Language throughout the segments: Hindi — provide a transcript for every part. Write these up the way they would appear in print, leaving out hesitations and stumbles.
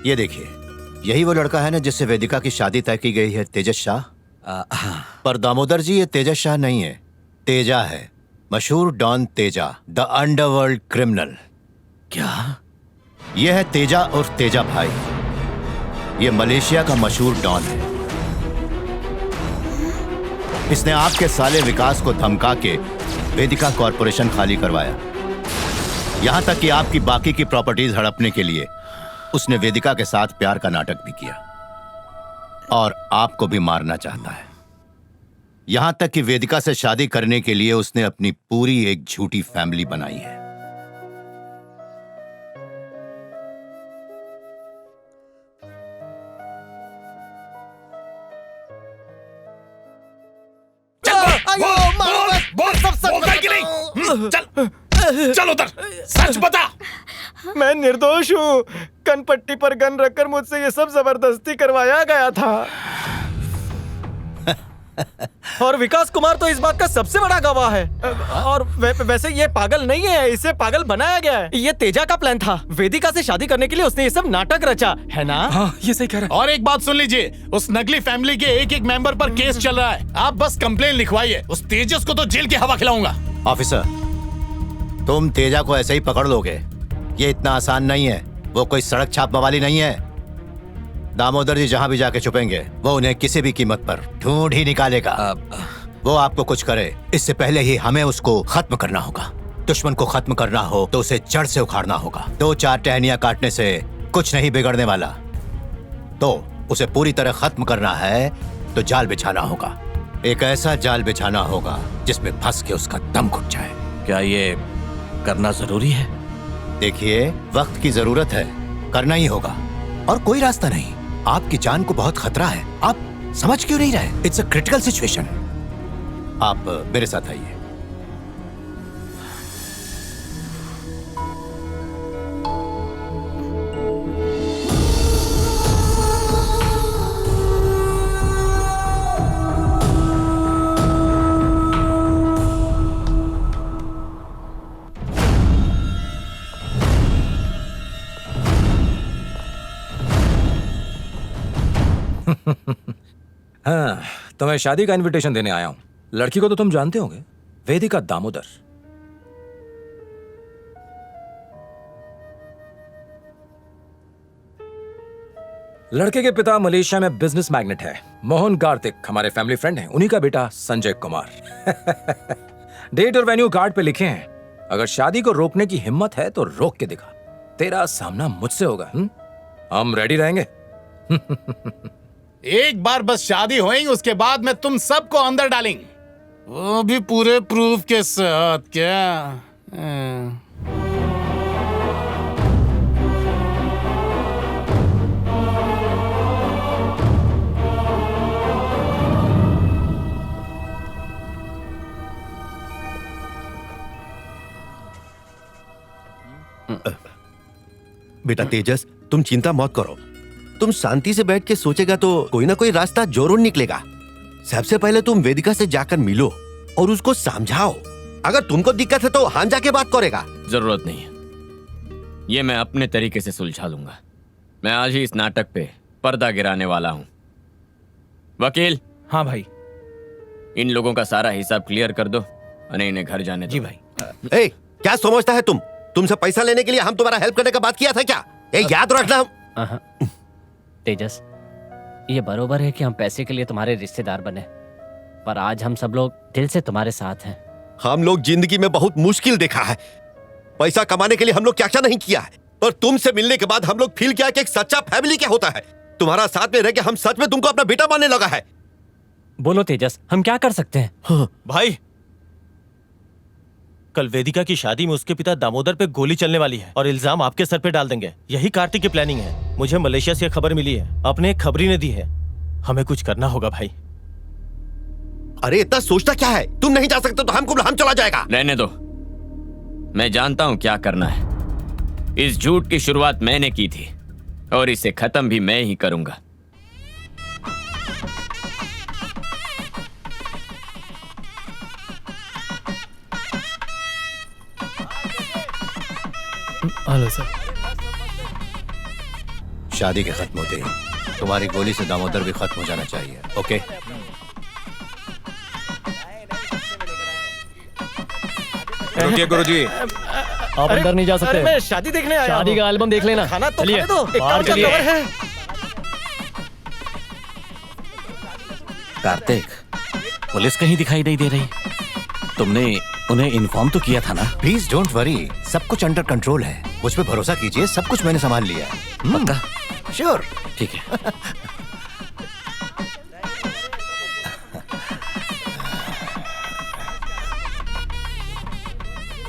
ये देखिए, यही वो लड़का है ना जिससे वेदिका की शादी तय की गई है, तेजस शाह। पर दामोदर जी, ये तेजस शाह नहीं है, तेजा है, मशहूर don Teja, the underworld criminal. क्या? ये है तेजा और तेजा भाई। ये मलेशिया का मशहूर डॉन है। इसने आपके साले विकास को धमका के वेदिका कॉरपोरेशन खाली करवाया। यहां तक कि आपकी बाकी की प्रॉपर्टीज हड़पने के लिए उसने वेदिका के साथ प्यार का नाटक भी किया और आपको भी मारना चाहता है। यहां तक कि वेदिका से शादी करने के लिए उसने अपनी पूरी एक झूठी फैमिली बनाई है। चल उधर, सच बता। मैं निर्दोष हूँ। कनपट्टी पर गन रखकर मुझसे ये सब जबरदस्ती करवाया गया था। और विकास कुमार तो इस बात का सबसे बड़ा गवाह है। और वैसे ये पागल नहीं है, इसे पागल बनाया गया है। ये तेजा का प्लान था। वेदिका से शादी करने के लिए उसने ये सब नाटक रचा है ना? हाँ, ये सही कह रहा है। और एक बात सुन लीजिए, उस नकली फैमिली के एक एक मेंबर पर केस चल रहा है। आप बस कंप्लेन लिखवाइए, उस तेजस को तो जेल की हवा खिलाऊंगा। ऑफिसर, तुम तेजा को ऐसे ही पकड़ लोगे? ये इतना आसान नहीं है। वो कोई सड़क छाप मवाली नहीं है। दामोदर जी जहां भी जाके छुपेंगे, वो उन्हें किसी भी कीमत पर ढूंढ ही निकालेगा। वो आपको कुछ करे, इससे पहले ही हमें उसको खत्म करना होगा। दुश्मन को खत्म करना हो तो उसे जड़ से उखाड़ना होगा। 2-4 टहनियां काटने से कुछ नहीं बिगड़ने वाला। तो उसे पूरी तरह खत्म करना है तो जाल बिछाना होगा। एक ऐसा जाल बिछाना होगा जिसमें फंस के उसका दम घुट जाए। क्या ये करना जरूरी है? देखिए, वक्त की जरूरत है, करना ही होगा और कोई रास्ता नहीं। आपकी जान को बहुत खतरा है। आप समझ क्यों नहीं रहे? It's a critical situation. आप मेरे साथ आइए। हाँ, तुम्हें शादी का इनविटेशन देने आया हूं। लड़की को तो तुम जानते होंगे, वेदिका दामोदर। लड़के के पिता मलेशिया में बिजनेस मैग्नेट है। मोहन कार्तिक हमारे फैमिली फ्रेंड हैं। उन्हीं का बेटा संजय कुमार। डेट और वेन्यू कार्ड पे लिखे हैं। अगर शादी को रोकने की हिम्मत है तो रोक के दिखा। तेरा सामना मुझसे होगा। हम रेडी रहेंगे। एक बार बस शादी होएगी, उसके बाद में तुम सबको अंदर डालेंगे, वो भी पूरे प्रूफ के साथ। क्या? बेटा तेजस, तुम चिंता मत करो। तुम शांति से बैठ के सोचेगा तो कोई ना कोई रास्ता जरूर निकलेगा। सबसे पहले तुम वेदिका से जाकर मिलो और उसको समझाओ। अगर तुमको दिक्कत है तो हान जाके बात करेगा। जरूरत नहीं है, ये मैं अपने तरीके से सुलझा लूंगा। मैं आज ही इस नाटक पे पर्दा गिराने वाला हूँ। वकील। हाँ भाई। इन लोगों का सारा हिसाब क्लियर कर दो और इन्हें घर जाने दो। जी भाई। ए, क्या समझता है तुम? तुमसे पैसा लेने के लिए हम तुम्हारा हेल्प करने का बात किया था क्या? याद रखना। तेजस, ये बरोबर है कि हम पैसे के लिए तुम्हारे रिश्तेदार बने, पर आज हम सब लोग दिल से तुम्हारे साथ हैं। हम लोग जिंदगी में बहुत मुश्किल देखा है। पैसा कमाने के लिए हम लोग क्या क्या नहीं किया है। और तुमसे मिलने के बाद हम लोग फील किया कि एक सच्चा फैमिली क्या होता है। तुम्हारा साथ में रह के हम सच में तुमको अपना बेटा मानने लगा है। बोलो तेजस, हम क्या कर सकते हैं? हाँ। भाई, कल वेदिका की शादी में उसके पिता दामोदर पे गोली चलने वाली है और इल्जाम आपके सर पे डाल देंगे। यही कार्तिक की प्लानिंग है। मुझे मलेशिया से खबर मिली है, अपने एक खबरी ने दी है। हमें कुछ करना होगा भाई। अरे इतना सोचता क्या है? तुम नहीं जा सकते तो हम चला जाएगा। रहने दो, मैं जानता हूं क्या करना है। इस झूठ की शुरुआत मैंने की थी और इसे खत्म भी मैं ही करूंगा। Hello sir. शादी के खत्म होते ही तुम्हारी गोली से दामोदर भी खत्म हो जाना चाहिए। ओके? रुकिए गुरुजी। आप अंदर नहीं जा सकते। अरे मैं शादी देखने आया शादी हूँ। का एल्बम देख लेना। खाना तो चलिए, खाने दो। एक बाहर काम का चलिए। कवर है। कार्तिक, पुलिस कहीं दिखाई नहीं दे रही। तुमने उन्हें इन्फॉर्म तो किया था ना? प्लीज डोंट वरी, सब कुछ अंडर कंट्रोल है। मुझ पे भरोसा कीजिए, सब कुछ मैंने संभाल लिया है। पक्का? श्योर। ठीक है।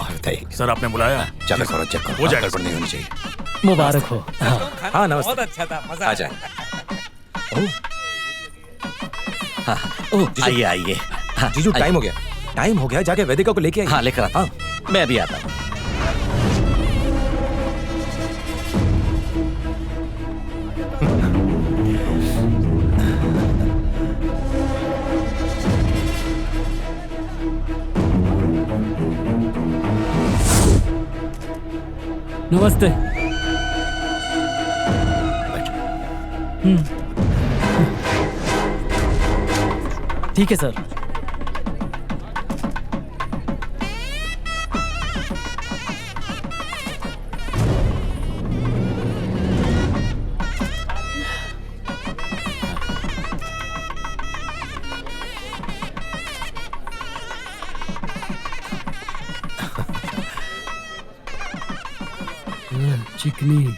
और बताइए सर आपने बुलाया? जाकर थोड़ा चेक करो, हो जाएगा। गड़बड़ नहीं होनी चाहिए। मुबारक हो। हाँ नमस्ते। बहुत अच्छा था, मजा आ जाए। ओह, आइए आइए। हाँ, जीजू आइए। टाइम हो गया, टाइम हो गया, जाके वेदिका को लेके आइए। हाँ लेकर आता हूँ। मैं अभी आता हूँ। नमस्ते। ठीक है सर। चिकनी।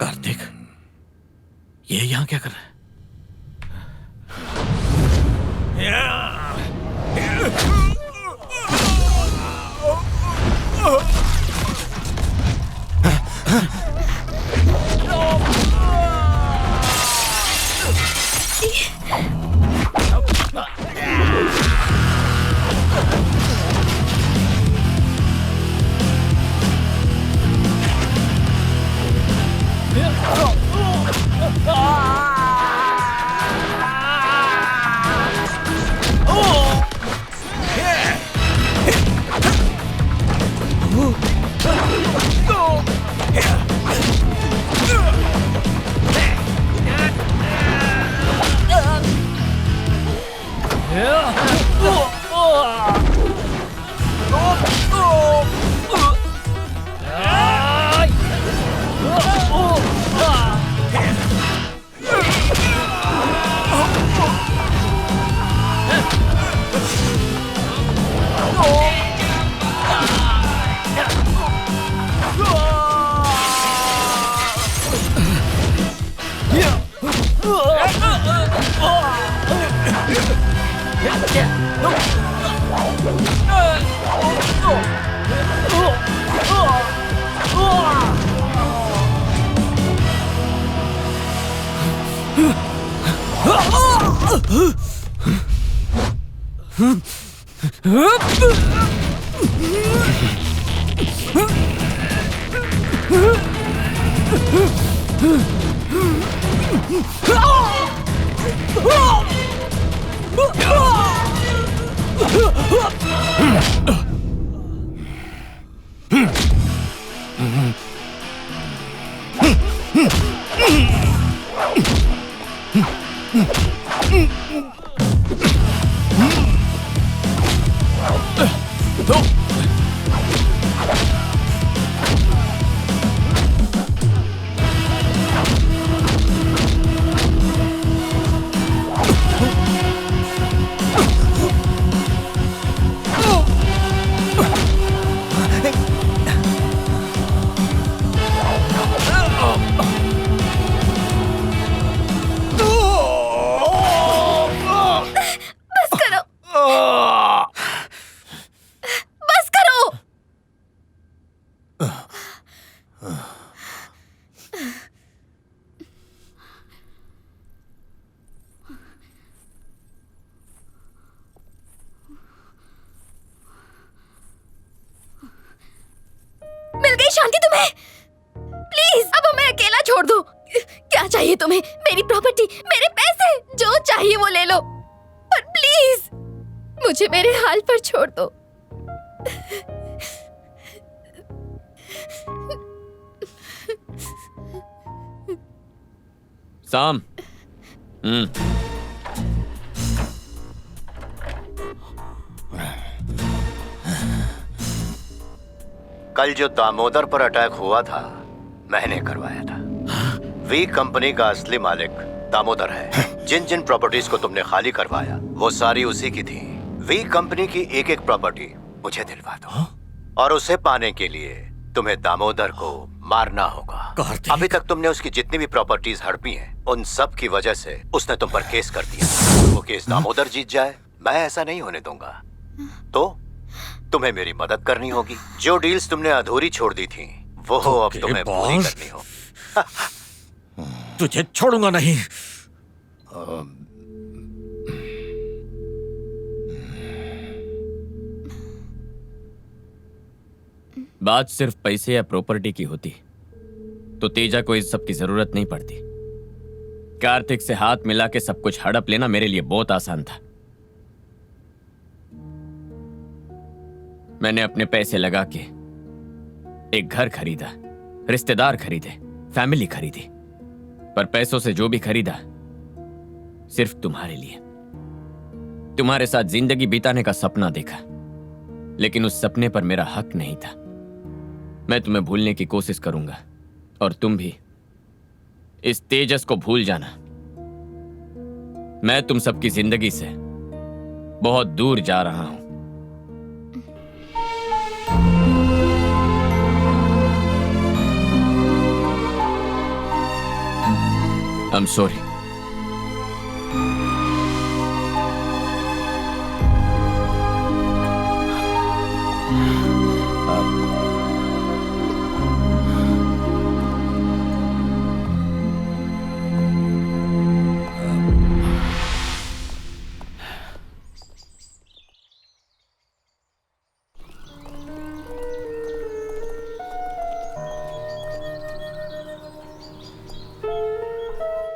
कार्तिक, ये यहाँ क्या कर रहा है? बस करो, बस करो। मिल गई शांति तुम्हें? प्लीज अब हमें अकेला छोड़ दो। क्या चाहिए तुम्हें? मेरी प्रॉपर्टी, मेरे पैसे, जो चाहिए वो ले लो, पर प्लीज मुझे मेरे हाल पर छोड़ दो। साम। कल जो दामोदर पर अटैक हुआ था मैंने करवाया था। वी कंपनी का असली मालिक दामोदर है। जिन जिन प्रॉपर्टीज को तुमने खाली करवाया वो सारी उसी की थी। वी कंपनी की एक एक प्रॉपर्टी मुझे दिलवा दो और उसे पाने के लिए तुम्हें दामोदर को मारना होगा। अभी तक तुमने उसकी जितनी भी प्रॉपर्टीज हड़पी हैं उन सब की वजह से उसने तुम पर केस कर दिया। वो केस दामोदर जीत जाए, मैं ऐसा नहीं होने दूंगा। तो तुम्हें मेरी मदद करनी होगी। जो डील्स तुमने अधूरी छोड़ दी थी वो अब तुम्हें पूरी करनी हो। तुझे छोड़ूंगा नहीं। बात सिर्फ पैसे या प्रॉपर्टी की होती तो तेजा को इस सब की जरूरत नहीं पड़ती। कार्तिक से हाथ मिला के सब कुछ हड़प लेना मेरे लिए बहुत आसान था। मैंने अपने पैसे लगा के एक घर खरीदा, रिश्तेदार खरीदे, फैमिली खरीदी, पर पैसों से जो भी खरीदा सिर्फ तुम्हारे लिए। तुम्हारे साथ जिंदगी बिताने का सपना देखा, लेकिन उस सपने पर मेरा हक नहीं था। मैं तुम्हें भूलने की कोशिश करूंगा और तुम भी इस तेजस को भूल जाना। मैं तुम सबकी जिंदगी से बहुत दूर जा रहा हूं। I'm sorry.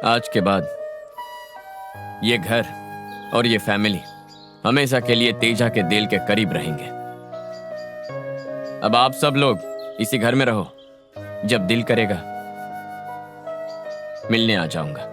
आज के बाद ये घर और ये फैमिली हमेशा के लिए तेजा के दिल के करीब रहेंगे। अब आप सब लोग इसी घर में रहो। जब दिल करेगा मिलने आ जाऊंगा।